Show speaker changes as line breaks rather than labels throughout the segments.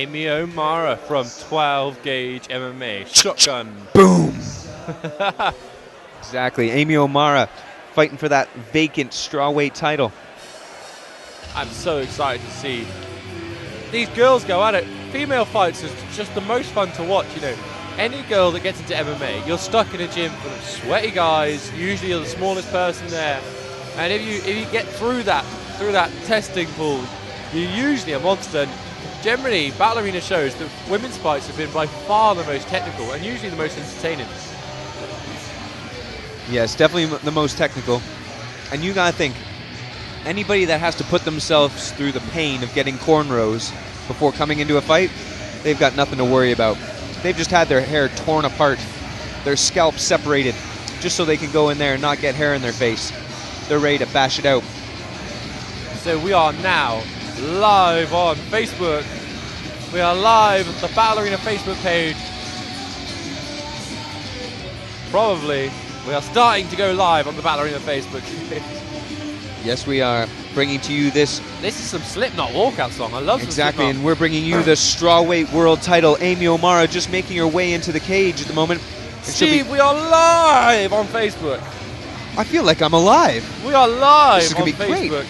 Amy O'Mara from 12 Gauge MMA. Shotgun.
Boom. Exactly. Amy O'Mara fighting for that vacant strawweight title.
I'm so excited to see these girls go at it. Female fights is just the most fun to watch, you know. Any girl that gets into MMA, you're stuck in a gym full of sweaty guys. Usually you're the smallest person there. And if you get through that testing pool, you're usually a monster. And generally, Battle Arena shows that women's fights have been by far the most technical and usually the most entertaining.
Yes, definitely the most technical. And you gotta think, anybody that has to put themselves through the pain of getting cornrows before coming into a fight, they've got nothing to worry about. They've just had their hair torn apart, their scalp separated, just so they can go in there and not get hair in their face. They're ready to bash it out.
So we are now live on Facebook. We are live at the Battle Arena Facebook page. Probably. We are starting to go live on the Battle Arena Facebook page.
Yes, we are bringing to you this.
This is some Slipknot walkout song. I love
exactly,
Slipknot.
And we're bringing you the strawweight world title. Amy O'Mara just making her way into the cage at the moment.
Steve, we are live on Facebook.
I feel like I'm alive.
We are live
this is gonna
on
be
Facebook.
Great.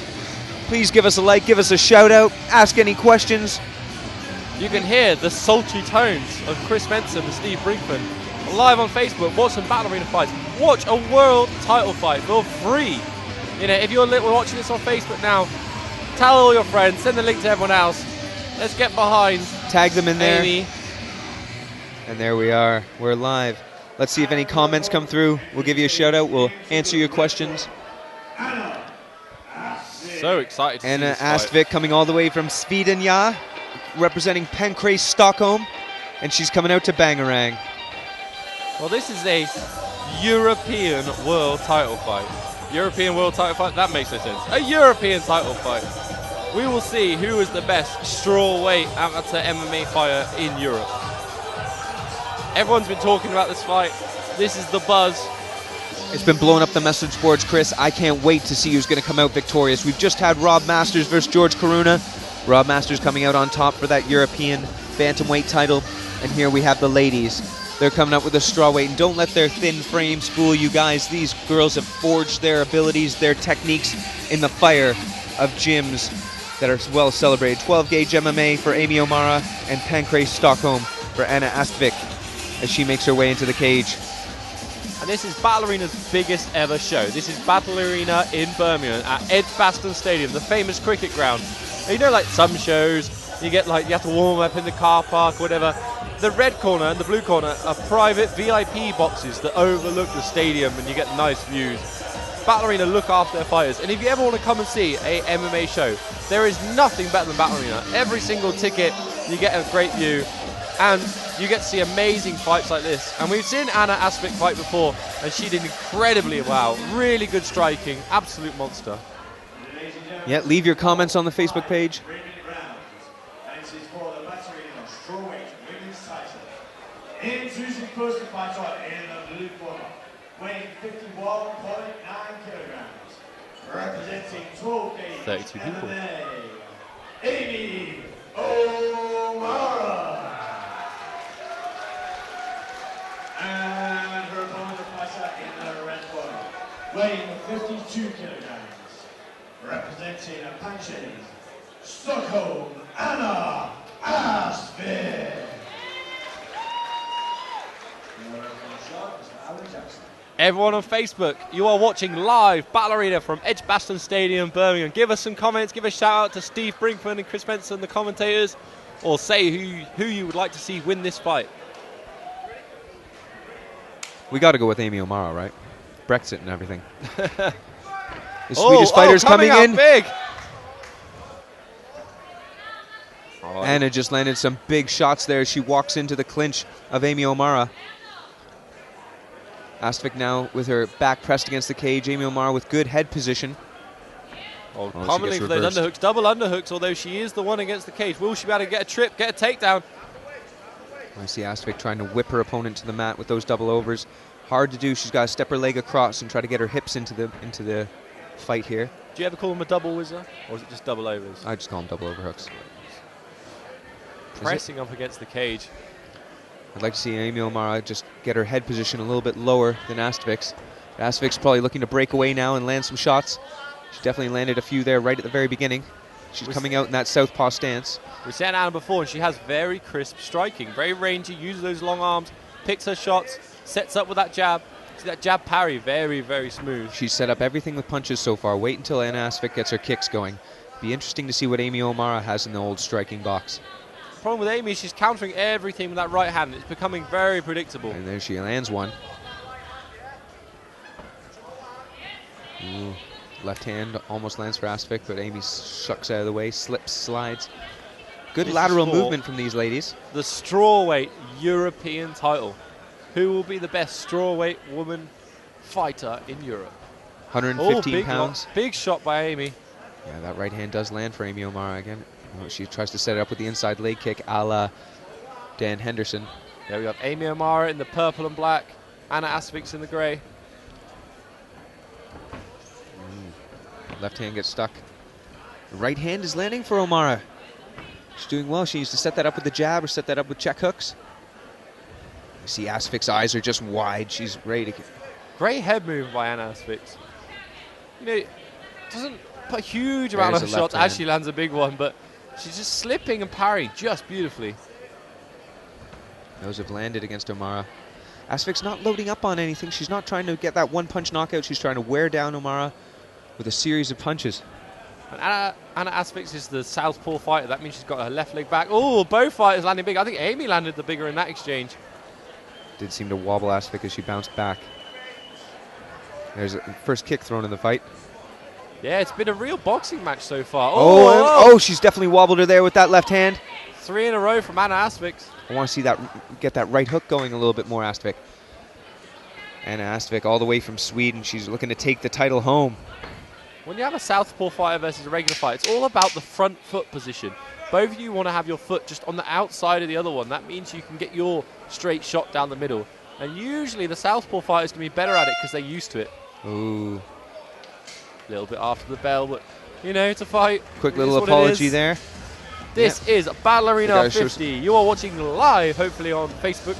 Please give us a like, give us a shout out, ask any questions.
You can hear the sultry tones of Chris Benson and Steve Brinkman live on Facebook. Watch some Battle Arena fights. Watch a world title fight for free. You know, if you're watching this on Facebook now, tell all your friends, send the link to everyone else. Let's get behind.
Tag them in there.
Amy.
And there we are. We're live. Let's see if any comments come through. We'll give you a shout out. We'll answer your questions.
So excited to
Anna
see this
Astvik coming all the way from Sweden, representing Pancrase, Stockholm. And she's coming out to Bangarang.
Well, this is a European world title fight. European world title fight? That makes no sense. A European title fight. We will see who is the best strawweight amateur MMA fighter in Europe. Everyone's been talking about this fight. This is the buzz.
It's been blowing up the message boards, Chris. I can't wait to see who's going to come out victorious. We've just had Rob Masters versus George Karuna. Rob Masters coming out on top for that European bantamweight title. And here we have the ladies. They're coming up with a strawweight, and don't let their thin frames fool you guys. These girls have forged their abilities, their techniques in the fire of gyms that are well celebrated. 12 Gauge MMA for Amy O'Mara and Pancrase Stockholm for Anna Astvik as she makes her way into the cage.
And this is Battle Arena's biggest ever show. This is Battle Arena in Birmingham at Edgbaston Stadium, the famous cricket ground. And you know, like some shows, you have to warm up in the car park or whatever. The red corner and the blue corner are private VIP boxes that overlook the stadium and you get nice views. Battle Arena look after their fighters, and if you ever want to come and see a MMA show, there is nothing better than Battle Arena. Every single ticket, you get a great view, and you get to see amazing fights like this. And we've seen Anna Astvik fight before, and she did incredibly well. Really good striking, absolute monster.
Yeah, leave your comments on the Facebook page.
Introducing first to fight on in the blue corner, weighing 51.9 kilograms, representing 12 Gauge
32 people.
MMA, Amy O'Mara. And her opponent fighter in the red corner, weighing 52 kilograms, representing Pancrase, Stockholm, Anna Astvik.
Everyone on Facebook, you are watching live Battle Arena from Edgbaston Stadium, Birmingham. Give us some comments, give a shout out to Steve Brinkman and Chris Benson, the commentators, or say who you would like to see win this fight.
We got to go with Amy O'Mara, right? Brexit and everything. The Swedish fighter's coming in.
Big.
Anna just landed some big shots there as she walks into the clinch of Amy O'Mara. Astvik now with her back pressed against the cage. Amy O'Mara with good head position.
Pummeling for those underhooks, double underhooks, although she is the one against the cage. Will she be able to get a trip, get a takedown?
I see Astvik trying to whip her opponent to the mat with those double overs. Hard to do. She's got to step her leg across and try to get her hips into the fight here.
Do you ever call them a double whizzer, or is it just double overs?
I just call them double overhooks.
pressing up against the cage.
I'd like to see Amy O'Mara just get her head position a little bit lower than Astvik's. Astvik's probably looking to break away now and land some shots. She definitely landed a few there right at the very beginning. She's coming out in that southpaw stance.
We've seen Anna before, and she has very crisp striking, very rangy, uses those long arms, picks her shots, sets up with that jab. See that jab parry, very, very smooth.
She's set up everything with punches so far. Wait until Anna Astvik gets her kicks going. Be interesting to see what Amy O'Mara has in the old striking box.
The problem with Amy is she's countering everything with that right hand. It's becoming very predictable.
And there she lands one. Ooh. Left hand almost lands for Astvik, but Amy shucks out of the way, slips, slides. Good lateral movement from these ladies.
The strawweight European title. Who will be the best strawweight woman fighter in Europe?
115 pounds.
Big shot by Amy.
Yeah, that right hand does land for Amy O'Mara again. Oh, she tries to set it up with the inside leg kick a la Dan Henderson.
There we have Amy O'Mara in the purple and black. Anna Astvik's in the grey.
Left hand gets stuck. The right hand is landing for O'Mara. She's doing well. She needs to set that up with the jab or set that up with check hooks. You see Astvik's eyes are just wide. She's ready to...
Great head move by Anna Astvik. You know, doesn't put a huge amount of shots as she lands a big one, but she's just slipping and parrying just beautifully.
Those have landed against O'Mara. Astvik's not loading up on anything. She's not trying to get that one-punch knockout. She's trying to wear down O'Mara with a series of punches.
And Anna Astvik is the southpaw fighter. That means she's got her left leg back. Oh, both fighters landing big. I think Amy landed the bigger in that exchange.
Did seem to wobble Astvik as she bounced back. There's a first kick thrown in the fight.
Yeah, it's been a real boxing match so far.
Oh, she's definitely wobbled her there with that left hand.
3 in a row from Anna Astvik.
I want to see that, get that right hook going a little bit more, Astvik. Anna Astvik all the way from Sweden. She's looking to take the title home.
When you have a southpaw fighter versus a regular fight, it's all about the front foot position. Both of you want to have your foot just on the outside of the other one. That means you can get your straight shot down the middle. And usually the southpaw fighters can be better at it because they're used to it.
Ooh.
A little bit after the bell, but, you know, it's a fight.
Quick little apology there.
This is Battle Arena 50. You are watching live, hopefully on Facebook,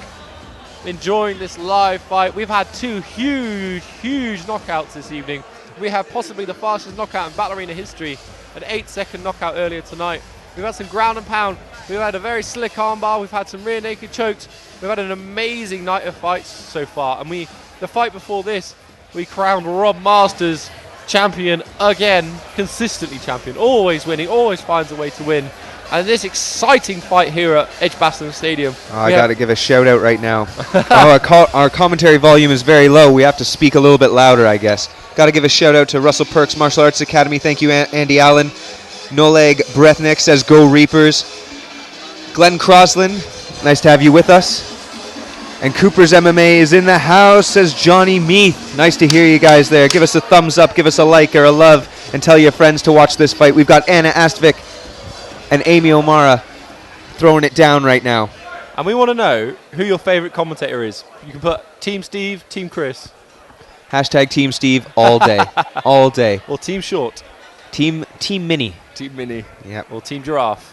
enjoying this live fight. We've had 2 huge, huge knockouts this evening. We have possibly the fastest knockout in Battle Arena history, an 8-second knockout earlier tonight. We've had some ground and pound. We've had a very slick armbar. We've had some rear naked chokes. We've had an amazing night of fights so far. And the fight before this, we crowned Rob Masters champion again, consistently champion, always winning, always finds a way to win. And this exciting fight here at Edgbaston Stadium.
I got to give a shout out right now. Our commentary volume is very low. We have to speak a little bit louder, I guess. Got to give a shout out to Russell Perks Martial Arts Academy. Thank you, Andy Allen. Noleg Brethnick says, "Go Reapers." Glenn Crosland, nice to have you with us. And Cooper's MMA is in the house, says Johnny Meath. Nice to hear you guys there. Give us a thumbs up, give us a like or a love, and tell your friends to watch this fight. We've got Anna Astvik and Amy O'Mara throwing it down right now.
And we want to know who your favorite commentator is. You can put Team Steve, Team Chris.
Hashtag Team Steve all day. All day.
Or Team Short.
Team Mini.
Team Mini.
Yep.
Or Team Giraffe.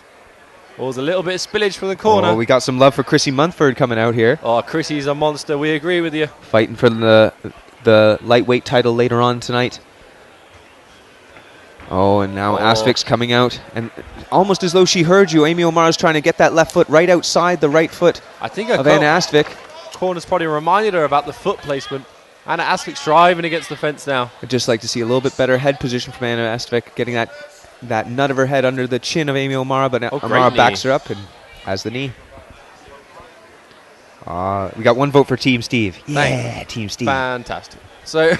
Or there's a little bit of spillage from the corner.
Oh, we got some love for Chrissy Munford coming out here.
Oh, Chrissy's a monster. We agree with you.
Fighting for the lightweight title later on tonight. Oh, and now Astvik's coming out. And almost as though she heard you, Amy O'Mara's trying to get that left foot right outside the right foot of Anna Astvik.
Corner's probably reminded her about the foot placement. Anna Astvik's driving against the fence now.
I'd just like to see a little bit better head position from Anna Astvik, getting that nut of her head under the chin of Amy O'Mara, but O'Mara backs her up and has the knee. We got one vote for Team Steve. Yeah, Team Steve.
Fantastic. So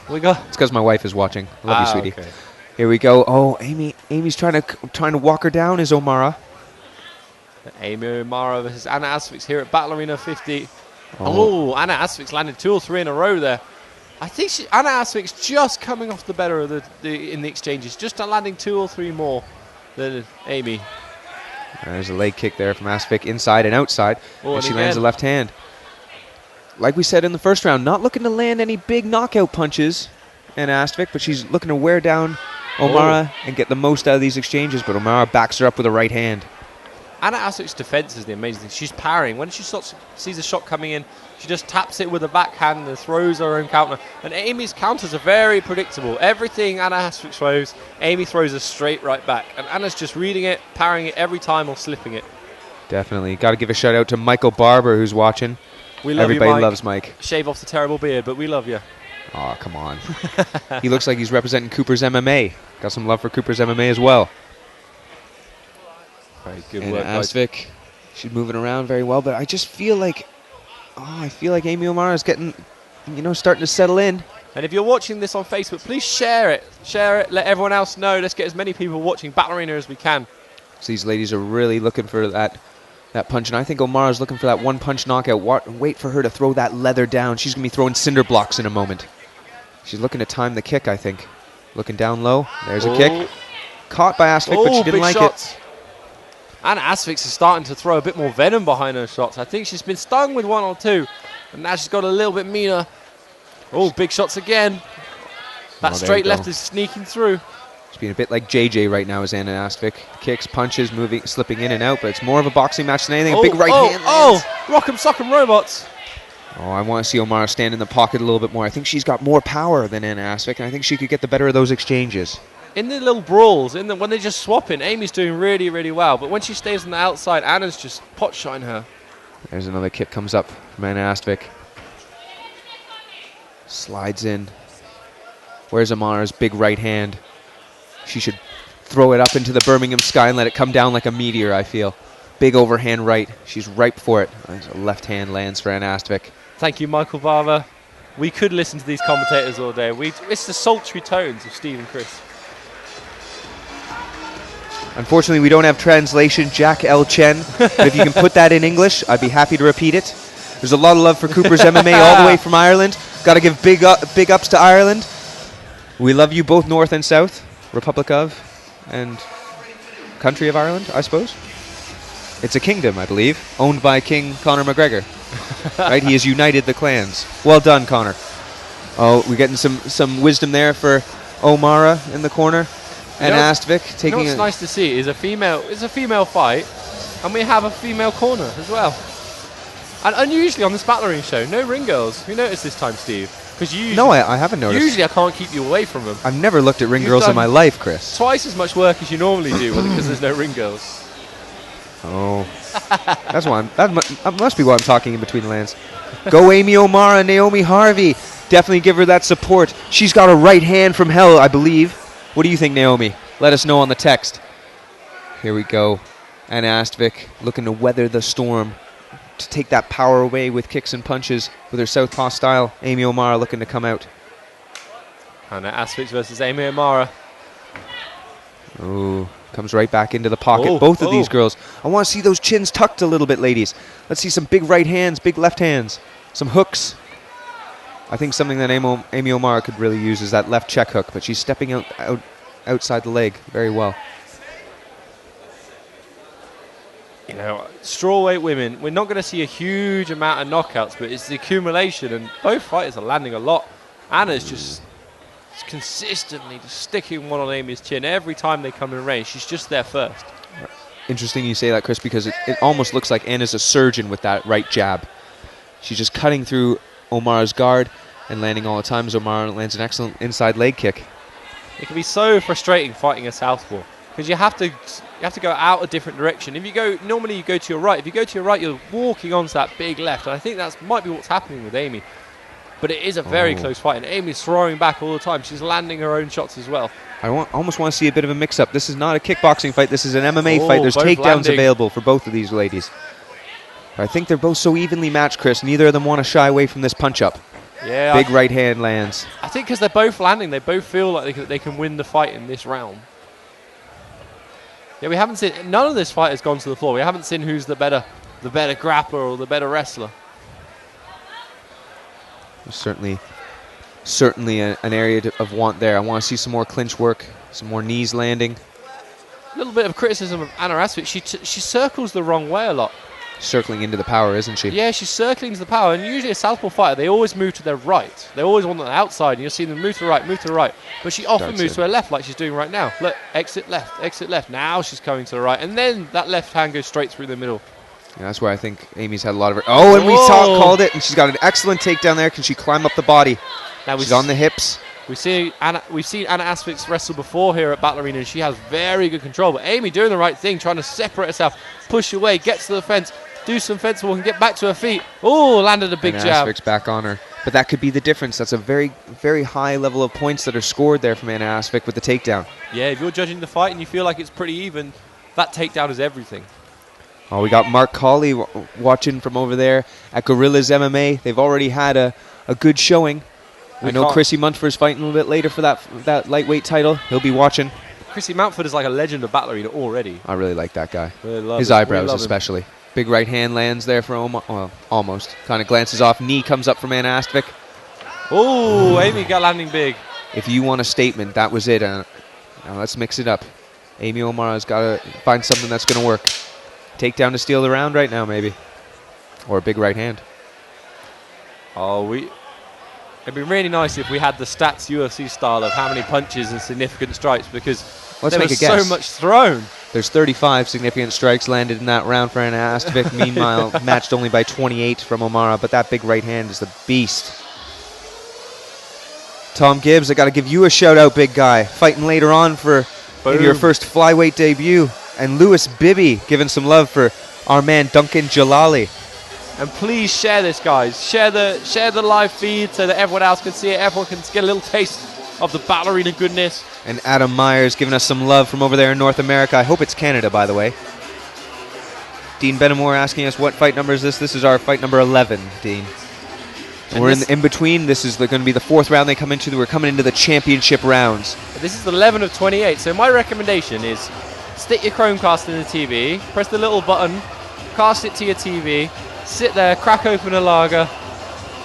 we got.
It's because my wife is watching. Love you, sweetie.
Okay.
Here we go. Oh, Amy's trying to walk her down. Is O'Mara?
Amy O'Mara versus Anna Astvik's here at Battle Arena 50. Oh, Anna Astvik's landed 2 or 3 in a row there. I think Anna Astvik's just coming off the better of in the exchanges, just landing 2 or 3 more than Amy.
There's a leg kick there from Astvik, inside and outside, and she lands a left hand. Like we said in the first round, not looking to land any big knockout punches in Astvik, but she's looking to wear down O'Mara and get the most out of these exchanges, but O'Mara backs her up with a right hand.
Anna Astvik's defense is the amazing thing. She's parrying. When she sees a shot coming in, she just taps it with a backhand and throws her own counter. And Amy's counters are very predictable. Everything Anna Astvik throws, Amy throws her straight right back. And Anna's just reading it, parrying it every time or slipping it.
Definitely. Got to give a shout out to Michael Barber, who's watching.
We love
Everybody
you, Mike.
loves Mike.
Shave off the terrible beard, but we love you.
Oh, come on. He looks like he's representing Cooper's MMA. Got some love for Cooper's MMA as well.
Very good
And
work, guys.
Astvik, she's moving around very well, but I just feel like, Amy O'Mara is getting, starting to settle in.
And if you're watching this on Facebook, please share it. Share it. Let everyone else know. Let's get as many people watching Battle Arena as we can.
So these ladies are really looking for that punch, and I think O'Mara's looking for that one-punch knockout. Wait for her to throw that leather down. She's going to be throwing cinder blocks in a moment. She's looking to time the kick, I think. Looking down low. There's a kick. Caught by Astvik, but she didn't like it.
And Astvik's is starting to throw a bit more venom behind her shots. I think she's been stung with one or two, and now she's got a little bit meaner. Oh, big shots again. That straight left is sneaking through.
She's being a bit like JJ right now, as Anna Astvik. Kicks, punches, slipping in and out, but it's more of a boxing match than anything. A big right hand lands.
Rock'em sock'em robots.
Oh, I want to see O'Mara stand in the pocket a little bit more. I think she's got more power than Anna Astvik, and I think she could get the better of those exchanges.
In the little brawls, when they're just swapping, Amy's doing really, really well. But when she stays on the outside, Anna's just pot-shotting her.
There's another kick comes up from Anna Astvik. Slides in. Where's O'Mara's big right hand? She should throw it up into the Birmingham sky and let it come down like a meteor, I feel. Big overhand right. She's ripe for it. A left hand lands for Anna Astvik.
Thank you, Michael Barber. We could listen to these commentators all day. It's the sultry tones of Steve and Chris.
Unfortunately, we don't have translation, Jack L. Chen. But if you can put that in English, I'd be happy to repeat it. There's a lot of love for Cooper's MMA all the way from Ireland. Got to give big ups to Ireland. We love you both north and south. Republic of and country of Ireland, I suppose. It's a kingdom, I believe, owned by King Conor McGregor. Right? He has united the clans. Well done, Conor. Oh, we're getting some wisdom there for O'Mara in the corner. And Astvik taking
what's nice to see is a female fight, and we have a female corner as well. And unusually on this Battle Arena show, no ring girls. We noticed this time, Steve.
No, I haven't noticed.
Usually I can't keep you away from them.
I've never looked at ring girls in my life, Chris.
Twice as much work as you normally do because there's no ring girls.
Oh. That must be why I'm talking in between the lands. Go Amy O'Mara, Naomi Harvey. Definitely give her that support. She's got a right hand from hell, I believe. What do you think, Naomi? Let us know on the text. Here we go. Anna Astvik looking to weather the storm, to take that power away with kicks and punches with her southpaw style. Amy O'Mara looking to come out.
Anna Astvik versus Amy O'Mara.
Oh, comes right back into the pocket. Both of these girls. I want to see those chins tucked a little bit, ladies. Let's see some big right hands, big left hands, some hooks. I think something that Amy O'Mara could really use is that left check hook, but she's stepping outside the leg very well.
You know, strawweight women, we're not going to see a huge amount of knockouts, but it's the accumulation, and both fighters are landing a lot. Anna's just consistently just sticking one on Amy's chin every time they come in range. She's just there first.
Interesting you say that, Chris, because it almost looks like Anna's a surgeon with that right jab. She's just cutting through O'Mara's guard and landing all the time as O'Mara lands an excellent inside leg kick.
It can be so frustrating fighting a southpaw because you have to go out a different direction. If you go, normally you go to your right. If you go to your right, you're walking onto that big left, and I think that might be what's happening with Amy. But it is a very close fight, and Amy's throwing back all the time. She's landing her own shots as well.
I almost want to see a bit of a mix-up. This is not a kickboxing fight. This is an MMA fight. There's takedowns
landing
available for both of these ladies. But I think they're both so evenly matched, Chris. Neither of them want to shy away from this punch-up.
Yeah,
big right hand lands.
I think because they're both landing, they both feel like they can win the fight in this round. Yeah, we haven't seen, none of this fight has gone to the floor. We haven't seen who's the better grappler or the better wrestler.
Certainly an area of want there. I want to see some more clinch work, some more knees landing.
A little bit of criticism of Anna Astvik. She circles the wrong way a lot.
circling into the power, isn't she?
Yeah, she's circling to the power, and usually a southpaw fighter, they always move to their right. They always want the outside, and you'll see them move to the right, move to the right. But she often
Darts
moves
in.
to her left, like she's doing right now. Look, exit left, exit left. Now she's coming to the right, and then that left hand goes straight through the middle.
Yeah, that's where I think Amy's had a lot of her. Oh, and we called it, and she's got an excellent takedown there. Can she climb up the body?
Now
She's on the hips.
We've seen Anna Astvik wrestle before here at Battle Arena, and she has very good control. But Amy doing the right thing, trying to separate herself, push away, get to the fence, do some fence walk, and get back to her feet. Oh, landed a big
And
jab.
Astvik's back on her. But that could be the difference. That's a very, very high level of points that are scored there from Anna Astvik with the takedown.
Yeah, if you're judging the fight and you feel like it's pretty even, that takedown is everything.
Oh, we got Mark Colley watching from over there at Gorillas MMA. They've already had a good showing. I know Chrissy Muntford's fighting a little bit later for that lightweight title. He'll be watching.
Chrissy Mountford is like a legend of Battle Arena already.
I really like that guy.
Really love
His
him.
eyebrows
We love him.
especially. Big right hand lands there for almost. Kind of glances off. Knee comes up from Anna Astvik.
Oh, Amy got landing big.
If you want a statement, that was it. Now let's mix it up. Amy O'Mara's got to find something that's going to work. Takedown to steal the round right now, maybe. Or a big right hand.
It'd be really nice if we had the stats UFC style of how many punches and significant strikes, because
Let's
there
make
was
a guess.
so much thrown.
There's 35 significant strikes landed in that round for Anna Astvik. Meanwhile, matched only by 28 from O'Mara, but that big right hand is the beast. Tom Gibbs, I got to give you a shout out, big guy. Fighting later on for maybe your first flyweight debut. And Lewis Bibby giving some love for our man Duncan Jalali.
And please share this, guys. Share the live feed so that everyone else can see it. Everyone can get a little taste of the Battle Arena goodness.
And Adam Myers giving us some love from over there in North America. I hope it's Canada, by the way. Dean Benamore asking us what fight number is this. This is our fight number 11, Dean. And we're in between. This is going to be the fourth round they come into. We're coming into the championship rounds.
This is 11 of 28. So my recommendation is stick your Chromecast in the TV, press the little button, cast it to your TV, sit there, crack open a lager,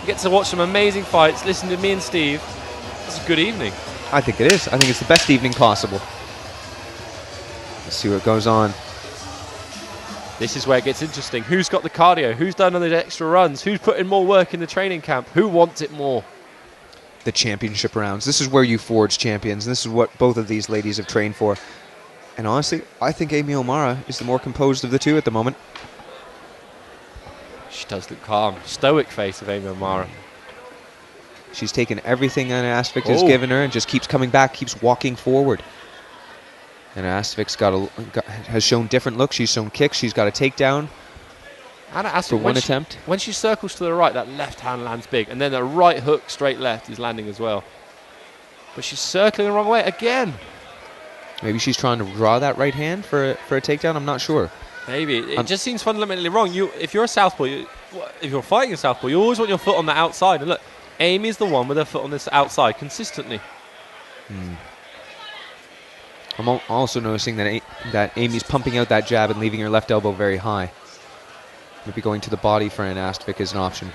get to watch some amazing fights, listen to me and Steve. It's a good evening.
I think it is. I think it's the best evening possible. Let's see what goes on.
This is where it gets interesting. Who's got the cardio? Who's done all those extra runs? Who's put in more work in the training camp? Who wants it more?
The championship rounds. This is where you forge champions. This is what both of these ladies have trained for. And honestly, I think Amy O'Mara is the more composed of the two at the moment.
She does look calm. Stoic face of Amy O'Mara.
She's taken everything Anna Astvik has given her and just keeps coming back, keeps walking forward. And Astvik's has shown different looks. She's shown kicks. She's got a takedown
Anna Astvik,
for one attempt.
When she circles to the right, that left hand lands big. And then the right hook straight left is landing as well. But she's circling the wrong way again.
Maybe she's trying to draw that right hand for a takedown. I'm not sure.
Maybe. It just seems fundamentally wrong. If you're a southpaw, if you're fighting a southpaw, you always want your foot on the outside. And look, Amy's the one with her foot on this outside consistently.
I'm also noticing that Amy's pumping out that jab and leaving her left elbow very high. Maybe going to the body for Anna Astvik is an option.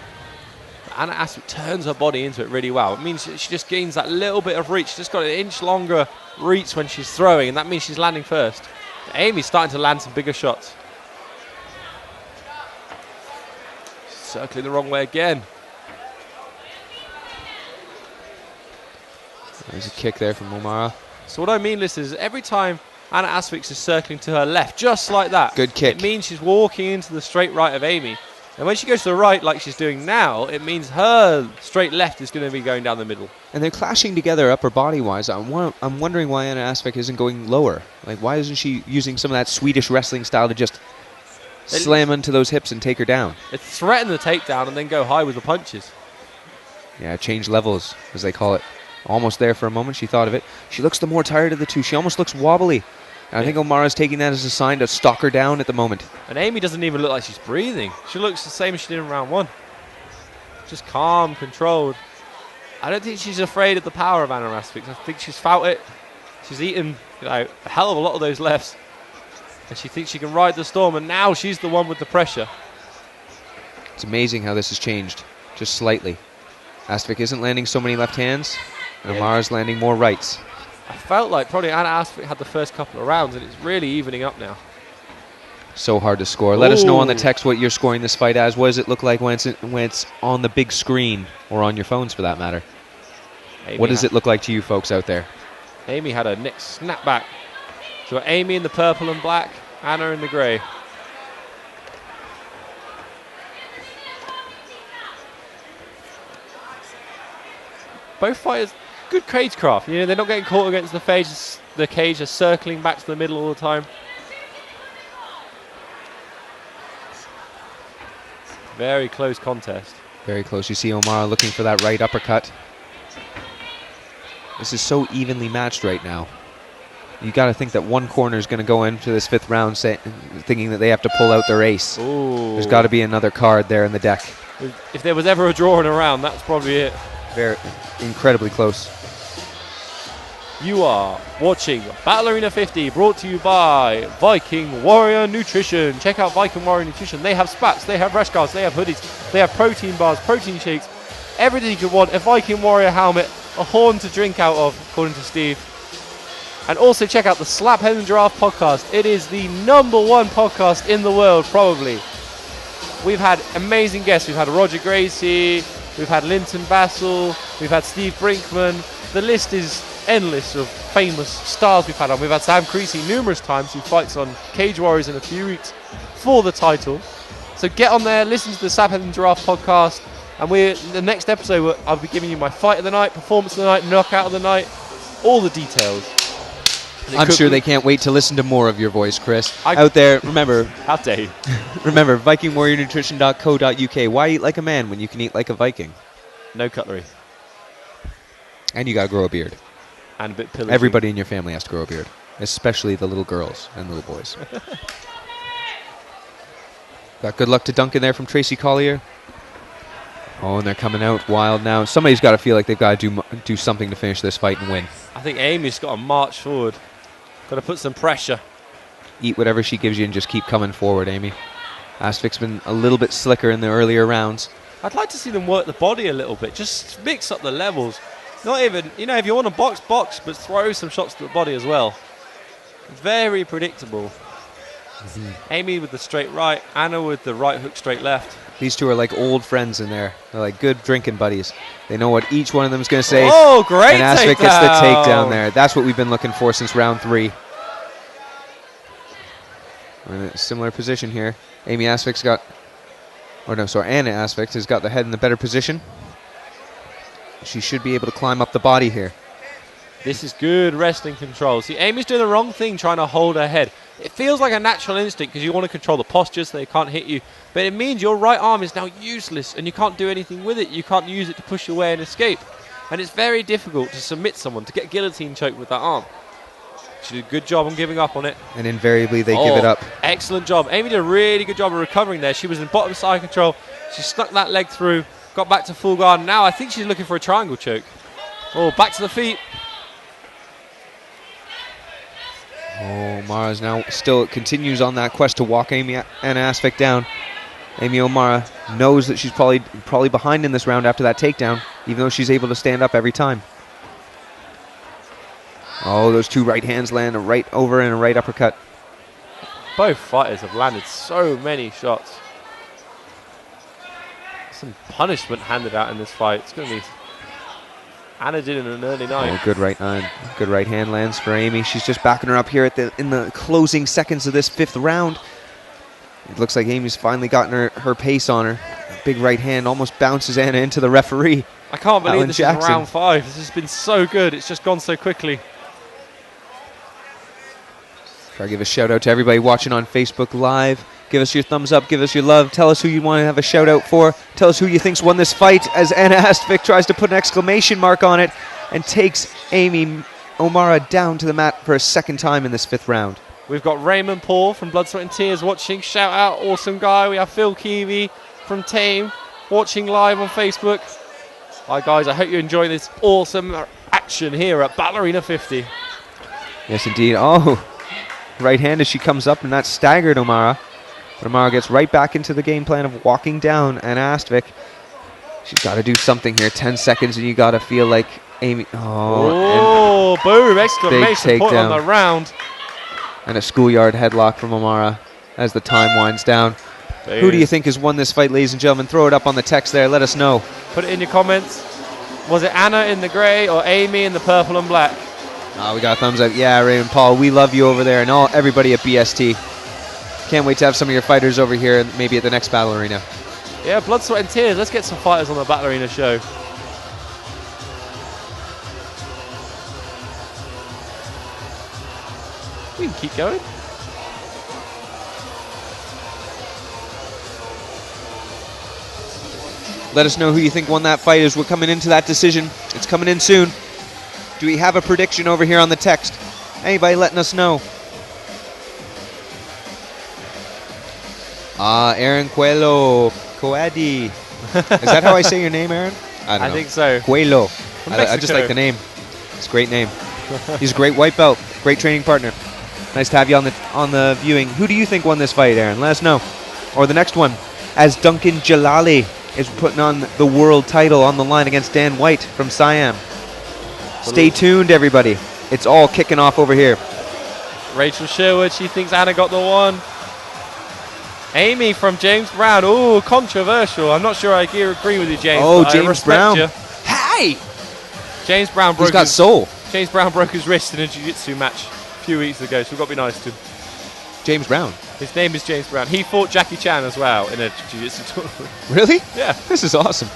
Anna Astvik turns her body into it really well. It means she just gains that little bit of reach. She's just got an inch longer reach when she's throwing, and that means she's landing first. Amy's starting to land some bigger shots. Circling the wrong way again.
There's a kick there from O'Mara.
So what I mean, listeners, is every time Anna Astvik is circling to her left, just like that,
good kick.
It means she's walking into the straight right of Amy. And when she goes to the right, like she's doing now, it means her straight left is going to be going down the middle.
And they're clashing together upper body-wise. I'm wondering why Anna Astvik isn't going lower. Like, why isn't she using some of that Swedish wrestling style to just slam into those hips and take her down?
It threaten the takedown and then go high with the punches.
Yeah, change levels, as they call it. Almost there for a moment. She thought of it. She looks the more tired of the two. She almost looks wobbly. And I think O'Mara's taking that as a sign to stalk her down at the moment.
And Amy doesn't even look like she's breathing. She looks the same as she did in round one. Just calm, controlled. I don't think she's afraid of the power of Anna Astvik. I think she's felt it. She's eaten a hell of a lot of those lefts. And she thinks she can ride the storm, and now she's the one with the pressure.
It's amazing how this has changed, just slightly. Astvik isn't landing so many left hands, and O'Mara's landing more rights.
I felt like probably Anna Astvik had the first couple of rounds, and it's really evening up now.
So hard to score. Let us know on the
Ooh.
text what you're scoring this fight as. What does it look like when it's on the big screen or on your phones for that matter? What does it look like to you folks out there?
Amy had a neck snap back. So Amy in the purple and black, Anna in the grey. Both fighters, good cagecraft. You know, they're not getting caught against the cage, they're circling back to the middle all the time. Very close contest.
Very close. You see O'Mara looking for that right uppercut. This is so evenly matched right now. You got to think that one corner is going to go into this 5th round thinking that they have to pull out their ace.
Ooh.
There's got to be another card there in the deck.
If there was ever a draw in a round, that's probably it.
Very incredibly close.
You are watching Battle Arena 50, brought to you by Viking Warrior Nutrition. Check out Viking Warrior Nutrition. They have spats, they have rash guards, they have hoodies, they have protein bars, protein shakes, everything you could want. A Viking Warrior helmet, a horn to drink out of, according to Steve. And also check out the Slap Head and Giraffe podcast. It is the #1 podcast in the world, probably. We've had amazing guests. We've had Roger Gracie, we've had Linton Bassel, we've had Steve Brinkman. The list is endless of famous stars we've had on. We've had Sam Creasy numerous times, who fights on Cage Warriors in a few weeks for the title. So get on there, listen to the Slap Head and Giraffe podcast. And the next episode, I'll be giving you my fight of the night, performance of the night, knockout of the night, all the details.
I'm sure they can't wait to listen to more of your voice, Chris. Out there, remember.
How dare you?
Remember, VikingWarriorNutrition.co.uk. Why eat like a man when you can eat like a Viking?
No cutlery.
And you got to grow a beard.
And a bit pillaging.
Everybody in your family has to grow a beard, especially the little girls and little boys. Got good luck to Duncan there from Tracy Collier. Oh, and they're coming out wild now. Somebody's got to feel like they've got to do something to finish this fight and win.
I think Amy's got to march forward. Got to put some pressure.
Eat whatever she gives you and just keep coming forward, Amy. Astvik's been a little bit slicker in the earlier rounds.
I'd like to see them work the body a little bit. Just mix up the levels. Not even, if you want to box, but throw some shots to the body as well. Very predictable. Amy with the straight right, Anna with the right hook straight left.
These two are like old friends in there. They're like good drinking buddies. They know what each one of them is going to say.
Oh, great
And Astvik
takedown.
gets the takedown there. That's what we've been looking for since round 3. We're in a similar position here. Anna Astvik has got the head in the better position. She should be able to climb up the body here.
This is good wrestling control. See, Amy's doing the wrong thing trying to hold her head. It feels like a natural instinct because you want to control the posture so they can't hit you. But it means your right arm is now useless and you can't do anything with it. You can't use it to push away and escape. And it's very difficult to submit someone, to get guillotine choked with that arm. She did a good job on giving up on it.
And invariably they give it up.
Excellent job. Amy did a really good job of recovering there. She was in bottom side control. She snuck that leg through, got back to full guard. Now I think she's looking for a triangle choke. Oh, back to the feet.
Oh, Mara's now still continues on that quest to walk Anna Astvik down. Amy O'Mara knows that she's probably behind in this round after that takedown, even though she's able to stand up every time. Oh, those two right hands land a right over and a right uppercut.
Both fighters have landed so many shots. Some punishment handed out in this fight. It's going to be... Anna did in an early night.
Oh, good right hand lands for Amy. She's just backing her up here in the closing seconds of this 5th round. It looks like Amy's finally gotten her pace on her. Big right hand almost bounces Anna into the referee.
I can't believe
Alan
this
Jackson.
is round 5. This has been so good. It's just gone so quickly.
Try to give a shout out to everybody watching on Facebook Live. Give us your thumbs up, give us your love. Tell us who you want to have a shout out for. Tell us who you think's won this fight as Anna Astvik tries to put an exclamation mark on it and takes Amy O'Mara down to the mat for a second time in this 5th round.
We've got Raymond Paul from Blood, Sweat and Tears watching. Shout out, awesome guy. We have Phil Keevy from Tame watching live on Facebook. Hi guys, I hope you enjoy this awesome action here at Battle Arena 50.
Yes indeed. Oh, right hand as she comes up, and that staggered O'Mara. But O'Mara gets right back into the game plan of walking down Anna Astvik. She's got to do something here. 10 seconds and you got to feel like Amy...
Oh, boom, exclamation point on the round.
And a schoolyard headlock from O'Mara. as the time winds down.
There
Who
he
do you
is.
think has won this fight, ladies and gentlemen? Throw it up on the text there. Let us know.
Put it in your comments. Was it Anna in the grey or Amy in the purple and black?
Oh, we got a thumbs up. Yeah, Ray and Paul, we love you over there, and everybody at BST. Can't wait to have some of your fighters over here, maybe at the next Battle Arena.
Yeah, blood, sweat and tears. Let's get some fighters on the Battle Arena show. We can keep going.
Let us know who you think won that fight as we're coming into that decision. It's coming in soon. Do we have a prediction over here on the text? Anybody letting us know? Aaron Coadi. Is that how I say your name, Aaron? I don't know.
I think so.
Coelho.
From
I just
Mexico.
like the name. It's a great name. He's a great white belt, great training partner. Nice to have you on the viewing. Who do you think won this fight, Aaron? Let us know. Or the next one, as Duncan Jalali is putting on the world title on the line against Dan White from Siam. Stay tuned, everybody. It's all kicking off over here.
Rachel Sherwood, she thinks Anna got the one. Amy from James Brown. Ooh, controversial. I'm not sure I agree with you, James.
Oh,
but I
James
respect
Brown.
you.
Hey!
James Brown
He's got soul.
James Brown broke his wrist in a jiu-jitsu match a few weeks ago, so we've got to be nice to him.
James Brown.
His name is James Brown. He fought Jackie Chan as well in a jiu-jitsu tournament.
Really?
Yeah.
This is awesome.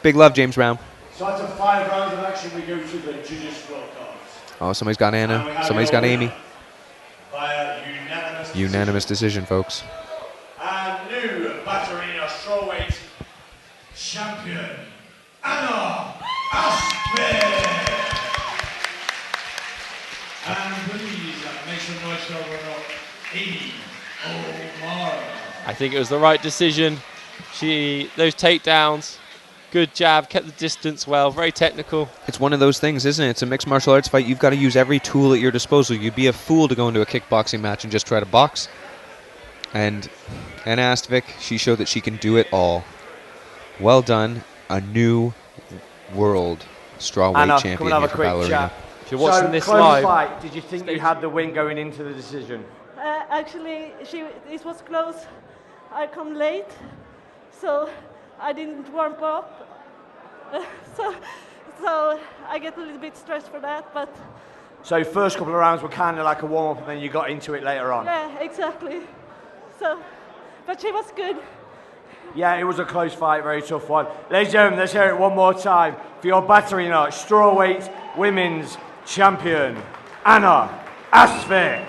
Big love, James Brown.
So after 5 rounds of action, we go to the judges' scorecards.
Oh, somebody's got Anna. Somebody's got Amy.
Via
Unanimous decision, folks.
And new Battle Arena strawweight champion, Anna astvik. And please make some noise for her, Amy O'Mara.
I think it was the right decision. Those takedowns, good jab, kept the distance well, very technical.
It's one of those things, isn't it? It's a mixed martial arts fight. You've got to use every tool at your disposal. You'd be a fool to go into a kickboxing match and just try to box. And Anna Astvik, she showed that she can do it all. Well done. A new world strawweight
Anna,
champion
come and have
here
a
for
quick
Battle Arena.
chat.
If you're watching
So,
this
close
live,
fight, did you think you had the win going into the decision?
Actually, it was close. I come late, so I didn't warm up. So I get a little bit stressed for that, but
So first couple of rounds were kind of like a warm-up and then you got into it later on.
yeah, exactly. So, but she was good.
Yeah, it was a close fight, very tough one. Ladies and gentlemen, let's hear it one more time for your Battle Arena strawweight women's champion, Anna Astvik.